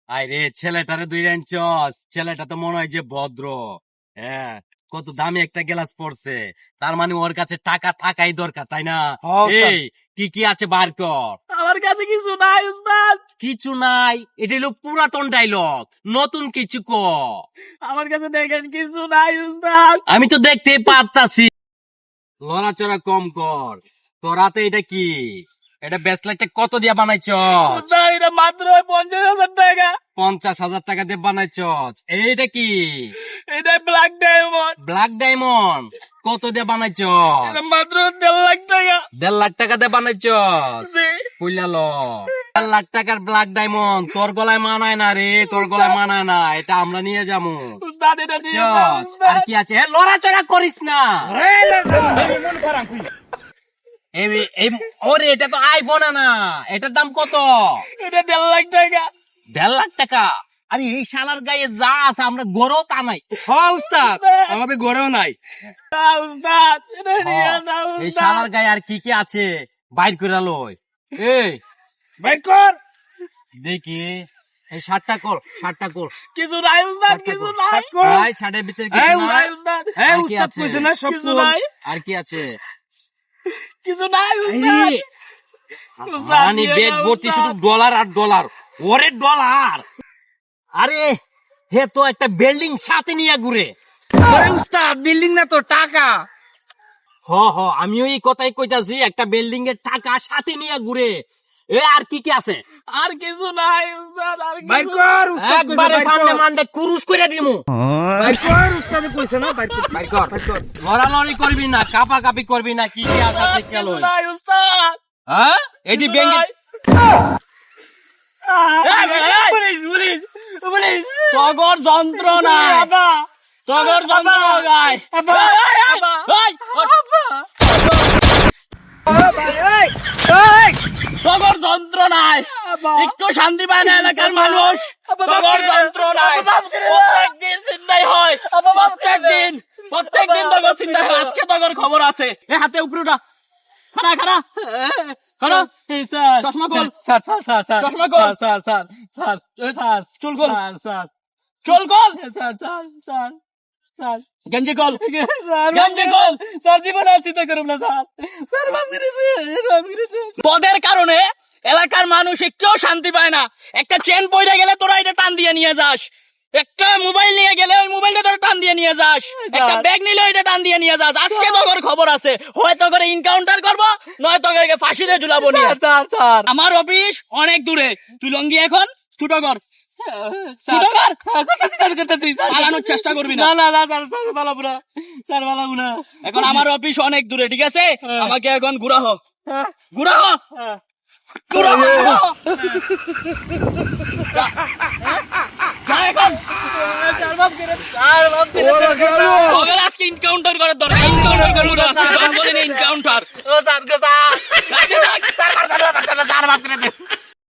আরে ছেলেটারে দুই আনছস, ছেলেটা তো মনে হয় যে ভদ্র। হ্যাঁ, কত দামি একটা গ্লাস পড়ছে, তার মানে ওর কাছে টাকা থাকাই দরকার, তাই না? এই কি কি আছে বার কর। আমার কাছে কিছু নাই উস্তাদ, কিছু নাই? এটা হলো পুরাতন ডায়লগ, নতুন কিছু ক। আমার কাছে দেখেন কিছু নাই উস্তাদ। আমি তো দেখতেই পারতাছি। লড়াচড়া কম কর। তোর হাতে এটা কি? এটা ব্রেসলেটটা কত দিয়া বানাইছস? উস্তাদ এটা মাত্র 50,000 টাকা। 50,000 টাকা দিয়ে বানাইছস। এইটা কি? এটা ব্ল্যাক ডায়মন্ড। ব্ল্যাক ডায়মন্ড কত দিয়ে বানাইছস? এটা মাত্র 1.5 লাখ টাকা। 1.5 লাখ টাকা দিয়ে বানাইছস? জি। কইলা ল 1.5 লাখ টাকার ব্ল্যাক ডায়মন্ড তোর গলায় মানায় না রে, তোর গলায় মানায় না, এটা আমরা নিয়ে যাবো। উস্তাদ এটা নিয়ে যান চস, উস্তাদ। আর কি আছে? লড়াচড়া করিস না। ওরে এটা তো আইফোন না, এটার দাম কত? এটা 1.5 লাখ টাকা। 1.5 লাখ টাকা? আরে এই শালার গায়ে যা আছে আমরা গড়েও তা নাই। উস্তাদ আমাদের ঘরেও নাই। উস্তাদ এটা নিয়ে যান এই উস্তাদ। শালার গায়ে আর কি কি আছে বাইর করে লই। এই বাইর কর। দেখি এই শার্টটা কর। কিছু নাই উস্তাদ, কিছু নাই। ভাই শার্টের ভিতরে কিছু নাই? উস্তাদ আর কি আছে? কিছু নাই, আর কি আছে? কিছু নাই উস্তাদ। উস্তাদ মানে দিয়ে ব্যাগ দাও, ভর্তি শুধু উস্তাদ। ডলার আর ডলার, ওরে ডলার। আরে হে তো একটা বিল্ডিং সাথে নিয়ে ঘুরে। আরে উস্তাদ বিল্ডিং না তো টাকা। আমিও এই কথাই কইতাছি, একটা বিল্ডিং এর টাকা সাথে নিয়ে ঘুরে। এ আর কি কি আছে? আর কিছু নাই উস্তাদ, আর বাইর কিছু কর উস্তাদ কইছে একবারে বাইর সামনে কর মানডে কুরুশ করে দিমু। বাইর কর উস্তাদে কইছে না বাইর কর বাইর কর। লড়ালড়ি করবি না, কাপাকাপি করবি না, কি কি আছে উস্তাদ, ঠিক কিছু লই। নাই উস্তাদ। হ্যাঁ এডি কিছু ব্যাংক নাই। পুলিশ। টগর যন্ত্রণা, টগর যন্ত্রণা গায়। টগর যন্ত্রণায় একটু শান্তি পায় না এলাকার মানুষ। টগর যন্ত্রণায় প্রত্যেকদিন চিন্তাই হয়, প্রত্যেকদিন টগর চিন্তা হয়। আজকে টগর খবর আছে। এ হাতে উপরে উঠা, খাড়া চশমা খোল। চশমা খোল। চুল খোল। চুল খোল। গেঞ্জি খোল। গেঞ্জি খোল। পদের কারণে এলাকার মানুষ একটু শান্তি পায় না। একটা চেন পড়ে গেলে তোরা এটা টান দিয়ে নিয়ে যাস, একটা মোবাইল নিয়ে গেলে ওই মোবাইলটা তোরা টান দিয়ে নিয়ে যাস, একটা ব্যাগ নিলে ওইটা টান দিয়ে নিয়ে যাস। আজকে তোর খবর আছে, হয়তো করে এনকাউন্টার করবো, নয় তোকে ফাঁসিতে ঝুলাবো নিয়ে। আমার অফিস অনেক দূরে, তুই লঙ্গি এখন ছুটো কর। পালানোর চেষ্টা করবি না। এখন আমার অফিস অনেক দূরে, ঠিক আছে? আমাকে এখন ঘুরা হ। আজকে এনকাউন্টার করার দরকার। এনকাউন্টার করবো না, এনকাউন্টার।